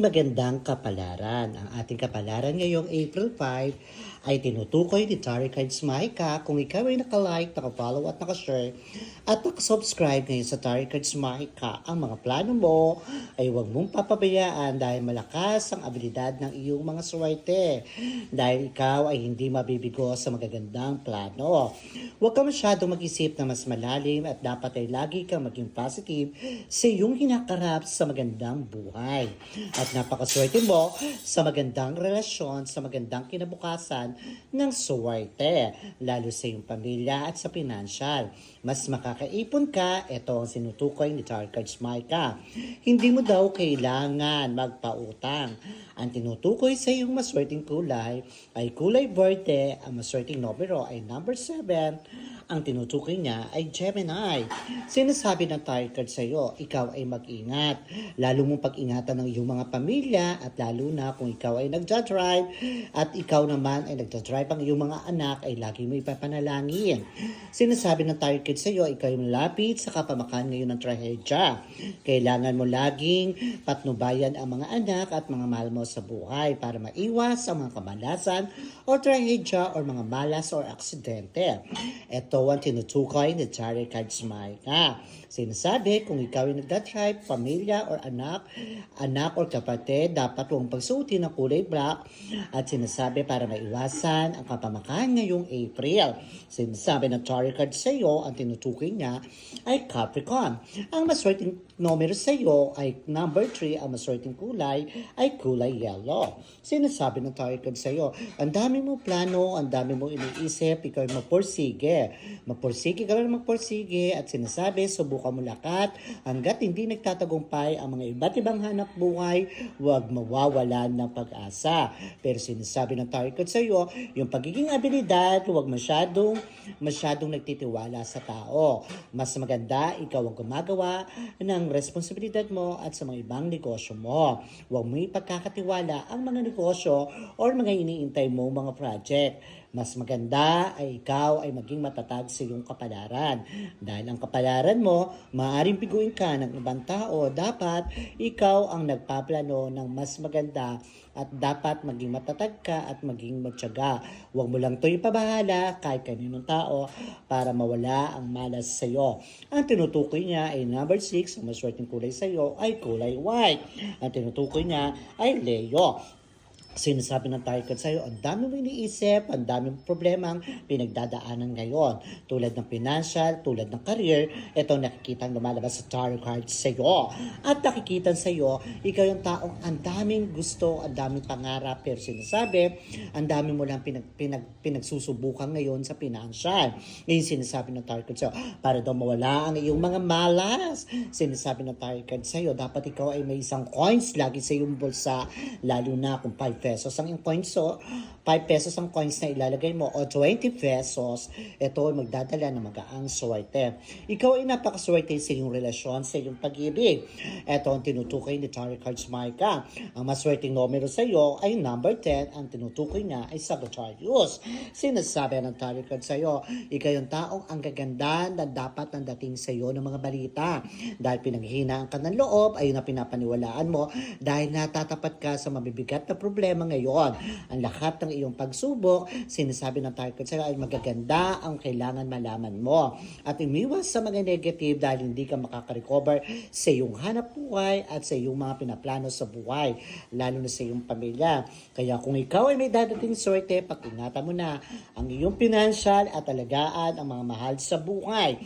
Magandang kapalaran. Ang ating kapalaran ngayong April 5 ay tinutukoy ni Tarot Cards Mahika. Kung ikaw ay nakalike, nakafollow at nakashare at nakasubscribe ngayon sa Tarot Cards Mahika, ang mga plano mo ay huwag mong papabayaan dahil malakas ang abilidad ng iyong mga swerte. Dahil ikaw ay hindi mabibigo sa magagandang plano. Huwag ka masyadong mag-isip na mas malalim at dapat ay lagi kang maging positive sa iyong hinakarap sa magandang buhay. At napakaswerte mo sa magandang relasyon, sa magandang kinabukasan ng swerte, lalo sa iyong pamilya at sa financial. Mas makakaipon ka, ito ang sinutukoy ni Tarot Cards Mahika. Hindi mo daw kailangan magpautang. Ang tinutukoy sa iyong maswerteng kulay ay kulay verde, ang maswerteng numero ay number 7, ang tinutukoy niya ay Gemini. Sinasabi ng Tarot Card sa iyo, ikaw ay mag-ingat. Lalo mong pag-ingatan ng iyong mga pamilya at lalo na kung ikaw ay nagdadrive at ikaw naman ay nagdadrive ang iyong mga anak ay lagi mo ipapanalangin. Sinasabi ng Tarot Card sa iyo, ikaw ay malapit sa kapamakan ngayon ng trahedya. Kailangan mo laging patnubayan ang mga anak at mga mahal mo sa buhay para maiwas ang mga kamalasan o trahedya o mga malas o aksidente. Ito ang tinutukoy ni Tarot Cards Mahika. Sinasabi, kung ikaw ay nagdadrive, pamilya or anak or kapatid, dapat huwag pagsuotin ng kulay black at sinasabi para maiwasan ang kapamakan ngayong April. Sinasabi ng Tarot Card sa iyo, ang tinutukoy niya ay Capricorn. Ang maswerteng numero sa iyo ay number 3, ang maswerteng kulay ay kulay yellow. Sinasabi ng Tarot Card sa iyo, ang dami mo plano, ang dami mo iniisip, ikaw ay mapursige. Mapursige ka lang magpursige at sinasabi, subukan mo lakat hanggat hindi nagtatagumpay ang mga iba't ibang hanap buhay, huwag mawawalan ng pag-asa. Pero sinasabi ng Tarot Card sa iyo, yung pagiging abilidad, huwag masyadong nagtitiwala sa tao. Mas maganda, ikaw ang gumagawa ng responsibilidad mo at sa mga ibang negosyo mo. Huwag mo ipagkakatiwala ang mga negosyo o mga iniintay mo mga project. Mas maganda ay ikaw ay maging matatag sa iyong kapalaran. Dahil ang kapalaran mo, maaaring biguin ka ng ibang tao, dapat ikaw ang nagpaplano ng mas maganda at dapat maging matatag ka at maging matyaga. Huwag mo lang ito ipabahala kahit kaninong tao para mawala ang malas sa iyo. Ang tinutukoy niya ay number 6, ang maswerteng kulay sa iyo ay kulay white. Ang tinutukoy niya ay Leo. Sinasabi ng Tarot Card sa'yo, ang dami mo iniisip, ang dami mong problemang pinagdadaanan ngayon. Tulad ng financial, tulad ng career, ito nakikita lumalabas sa Tarot Card sa'yo. At nakikita sa'yo, ikaw yung taong ang daming gusto, ang daming pangarap, pero sinasabi, ang dami mo lang pinagsusubukan ngayon sa financial. Ngayon sinasabi ng Tarot Card sa'yo, para daw mawala ang iyong mga malas. Sinasabi ng Tarot Card sa'yo, dapat ikaw ay may isang coins lagi sa iyong bulsa, lalo na kung 5 pesos ang coins, so 5 pesos ang coins na ilalagay mo o 20 pesos, ito ay magdadala ng magaang swerte. Ikaw ay napakaswerte sa iyong relasyon, sa iyong pag-ibig. Ito ang tinutukoy ni Tarot Cards Mahika. Ang maswerteng numero sa iyo ay number 10, ang tinutukoy niya ay Sagittarius. Sinasabi ng Tarot Cards sa iyo, ikaw yung taong ang gaganda na dapat nandating sa iyo ng mga balita. Dahil pinanghihinaan ka ng loob, ay na pinapaniwalaan mo dahil natatapat ka sa mabibigat na problema ngayon. Ang lahat ng iyong pagsubok, sinasabi ng Tarot Card sa'yo ay magaganda ang kailangan malaman mo. At umiwas sa mga negative dahil hindi ka makaka-recover sa iyong hanap buhay at sa iyong mga pinaplano sa buhay, lalo na sa iyong pamilya. Kaya kung ikaw ay may dadating swerte, pag-ingatan mo na ang iyong financial at alagaan ang mga mahal sa buhay.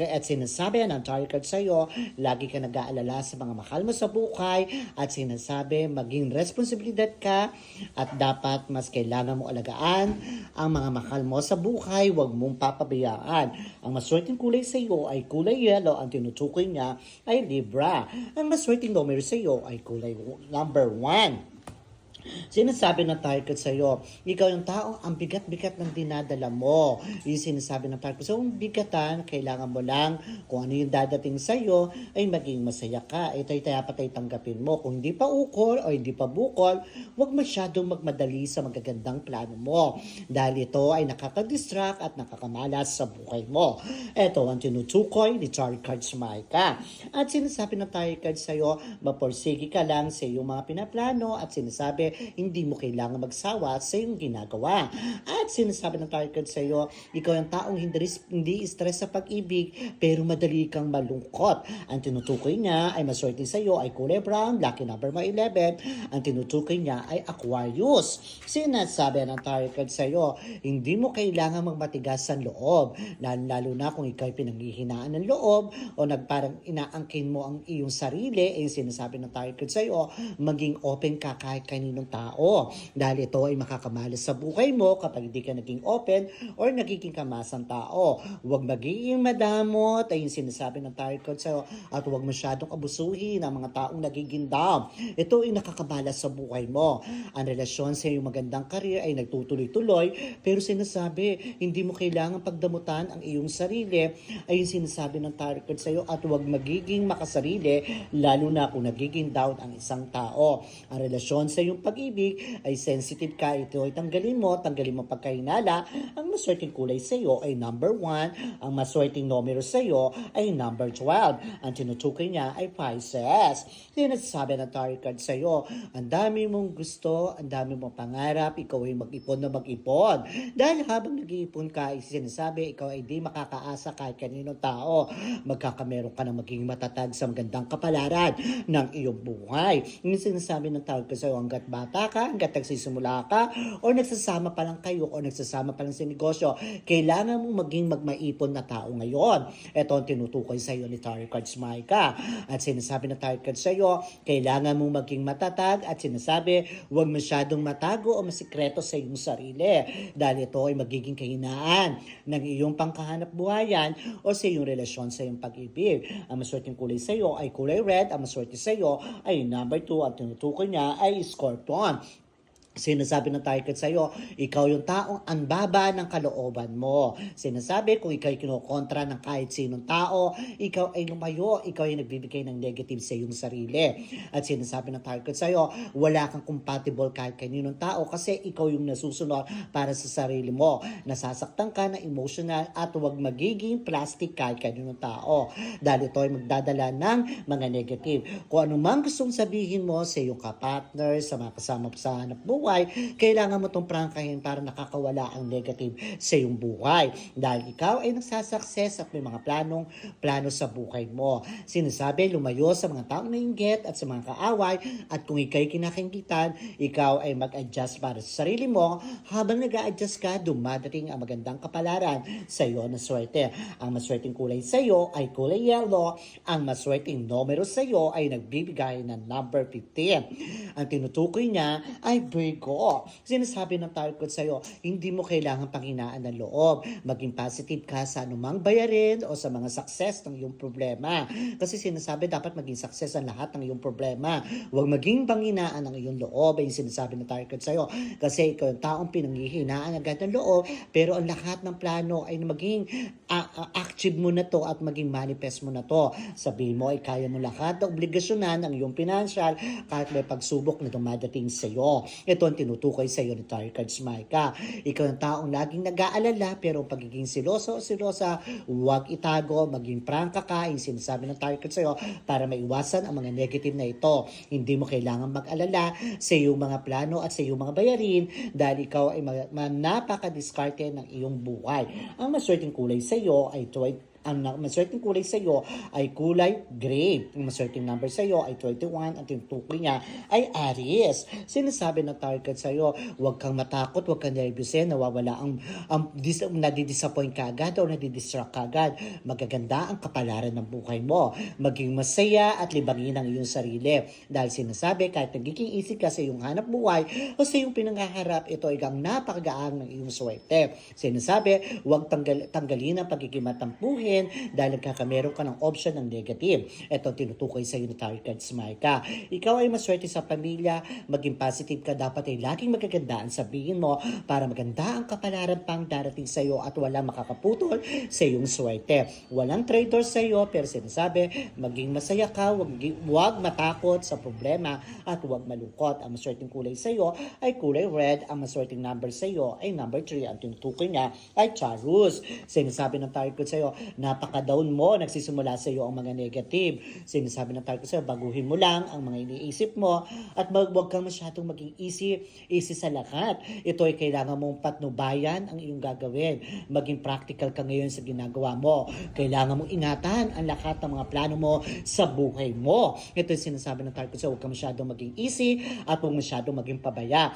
At sinasabi ng Tarot Card sa'yo, lagi ka nag-aalala sa mga mahal mo sa buhay at sinasabi maging responsibilidad ka at dapat mas kailangan mo alagaan ang mga mahal mo sa buhay, huwag mong papabayaan. Ang maswerteng kulay sa iyo ay kulay yellow, ang tinutukoy niya ay Libra. Ang maswerteng numero sa iyo ay kulay number 1. Sinasabi ng target sa'yo, ikaw yung tao, ang bigat-bigat ng dinadala mo. Yung sinasabi ng target sa'yo, ang bigatan, kailangan mo lang kung ano yung dadating sa'yo, ay maging masaya ka. Ito ay dapat ay tanggapin mo. Kung hindi pa ukol o hindi pa bukol, huwag masyadong magmadali sa magagandang plano mo. Dahil ito ay nakakadistract at nakakamalas sa buhay mo. Ito ang tinutukoy ni Tarot Cards Maika. At sinasabi ng tarot cards sa'yo, maporsigi ka lang sa iyong mga pinaplano at sinasabi hindi mo kailangan magsawa sa iyong ginagawa. At sinasabi ng tarot card sa iyo, ikaw ang taong hindi stress sa pag-ibig pero madali kang malungkot. Ang tinutukoy niya ay maswerte sa iyo ay kulay brown, lucky number mo 11. Ang tinutukoy niya ay Aquarius. Sinasabi ng tarot card sa iyo, hindi mo kailangan magmatigas ang loob. Lalo na kung ikaw ay pinanghihinaan ng loob o parang inaangkin mo ang iyong sarili, ay sinasabi ng tarot card sa iyo, maging open ka kahit kanino tao. Dahil ito ay makakamalas sa buhay mo kapag hindi ka naging open or nagiging kamasang tao. Huwag magiging madamot ay yung sinasabi ng tarot card sa'yo at huwag masyadong abusuhin ang mga taong nagiging down. Ito ay nakakamalas sa buhay mo. Ang relasyon sa iyong magandang career ay nagtutuloy-tuloy pero sinasabi hindi mo kailangan pagdamutan ang iyong sarili ay yung sinasabi ng tarot card sa'yo at huwag magiging makasarili lalo na kung nagiging down ang isang tao. Ang relasyon sa iyong pag-ibig ay sensitive ka, ito ay tanggalin mo pagkahinala. Ang maswerteng kulay sa iyo ay number 1, ang maswerteng numero sa iyo ay number 12. Ang tinutukoy niya ay Pisces. Sinasabi ng tarot card sa iyo, ang dami mong gusto, ang dami mong pangarap, ikaw ay mag-ipon na mag-ipon. Dahil habang nag-iipon ka, ay sinasabi, ikaw ay di makakaasa kahit kaninong tao. Magkakameron ka na maging matatag sa magandang kapalaran ng iyong buhay. Yung sinasabi ng tarot card sa iyo, hanggat bata ka, hanggat nagsisimula ka, o nagsasama pa lang kayo, o nagsasama pa lang sa negosyo, kailangan mong maging magmaipon na tao ngayon. Ito ang tinutukoy sa iyo ni Tarot Cards Maika. At sinasabi ng Tarot Cards sa iyo, kailangan mong maging matatag at sinasabi, huwag masyadong matago o masikreto sa iyong sarili. Dahil ito ay magiging kahinaan ng iyong pangkahanap buhayan o sa iyong relasyon sa iyong pag-ibig. Ang maswerteng kulay sa iyo ay kulay red, ang maswerte sa iyo ay number 2 at tinutukoy niya ay Scorpion. Sinasabi ng target sa iyo, ikaw yung taong ang baba ng kalooban mo. Sinasabi, kung ikaw ay kinokontra ng kahit sinong tao, ikaw ay lumayo, ikaw ay nagbibigay ng negative sa iyong sarili. At sinasabi ng target sa iyo, wala kang compatible kahit kaninong tao kasi ikaw yung nasusunod para sa sarili mo. Nasasaktan ka na emotional at huwag magiging plastic kahit kaninong tao. Dahil ito ay magdadala ng mga negative. Kung anumang gustong sabihin mo sa iyong kapartner, sa mga kasama sa hanap buhay, kailangan mo itong prangkahin para nakakawala ang negative sa iyong buhay. Dahil ikaw ay nagsasucess at may mga plano sa buhay mo. Sinasabi, lumayo sa mga taong nainggit at sa mga kaaway at kung ikaw'y kinakinggitan, ikaw ay mag-adjust para sa sarili mo. Habang nag-a-adjust ka, dumadating ang magandang kapalaran sa iyo na swerte. Ang maswerteng kulay sa iyo ay kulay yellow. Ang maswerteng numero sa iyo ay nagbibigay ng number 15. Ang tinutukoy niya ay Virgo. Sinasabi ng tarot card sa'yo, hindi mo kailangan panghinaan ng loob. Maging positive ka sa anumang bayarin o sa mga success ng iyong problema. Kasi sinasabi dapat maging success ang lahat ng iyong problema. Huwag maging panghinaan ng iyong loob. Ay sinasabi ng tarot card sa'yo. Kasi ikaw yung taong pinanghihinaan agad ng loob, pero ang lahat ng plano ay maging active mo na to at maging manifest mo na to. Sabihin mo ay kaya mo lahat na obligasyonan ng iyong financial kahit may pagsubok na dumadating sa iyo. Ito ang tinutukoy sa iyo ni Tarot Cards Maika. Ikaw ang taong laging nag-aalala pero pagiging siloso o silosa, huwag itago, maging prangka ka, yung sinasabi ng Tarot Cards sa iyo para maiwasan ang mga negative na ito. Hindi mo kailangan mag-alala sa iyong mga plano at sa iyong mga bayarin dahil ikaw ay napaka-diskarte ng iyong buhay. Ang maswerteng kulay sa iyo ay ang maswerteng kulay sa iyo ay kulay gray. Ang maswerteng number sa iyo ay 21. Ang tinutukoy niya ay Aries. Sinasabi ng tarot card sa iyo, huwag kang matakot, huwag kang nervyusin, nawawala nadidisappoint ka agad o nadidistract ka agad. Magaganda ang kapalaran ng buhay mo. Maging masaya at libangin ang iyong sarili. Dahil sinasabi, kahit nagiging easy ka sa iyong hanap buhay o sa iyong pinangaharap, ito ay ang napakagaang ng iyong swerte. Sinasabi, huwag tanggalin ang pagiging matampuhin pabiglayin dahil nagkakameron ka ng option ng negative. Ito tinutukoy sa iyo ni Tarot Cards Micah. Ikaw ay maswerte sa pamilya, maging positive ka, dapat ay laging magaganda ang sabihin mo para maganda ang kapalaran pang darating sa iyo at walang makakaputol sa iyong swerte. Walang traitor sa iyo, pero sinasabi, maging masaya ka, huwag matakot sa problema at huwag malungkot. Ang maswerteng kulay sa iyo ay kulay red, ang maswerteng number sa iyo ay number 3. Ang tinutukoy niya ay Taurus. Sinasabi ng Tarot Cards sa iyo, napaka-down mo, nagsisimula sa iyo ang mga negative. Sinasabi ng Tarot Cards sa iyo, baguhin mo lang ang mga iniisip mo at huwag kang masyadong maging easy sa lahat. Ito ay kailangan mong patnubayan ang iyong gagawin. Maging practical ka ngayon sa ginagawa mo. Kailangan mong ingatan ang lahat ng mga plano mo sa buhay mo. Ito ay sinasabi ng Tarot Cards sa iyo, huwag kang masyadong maging easy at huwag masyadong maging pabaya.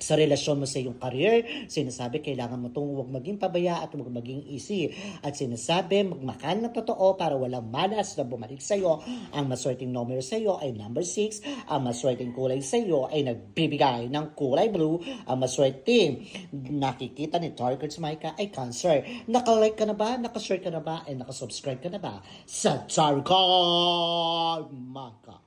Sa relasyon mo sa iyong career, sinasabi kailangan mo itong huwag maging pabaya at huwag maging easy. At sinasabi magmahal na totoo para walang malas na bumalik sa iyo. Ang maswerteng numero sa iyo ay number 6. Ang maswerteng kulay sa iyo ay nagbibigay ng kulay blue. Ang maswerteng nakikita ni Tarot Cards Micah ay Cancer. Nakalike ka na ba? Nakashare ka na ba? And nakasubscribe ka na ba sa Tarot Cards Micah?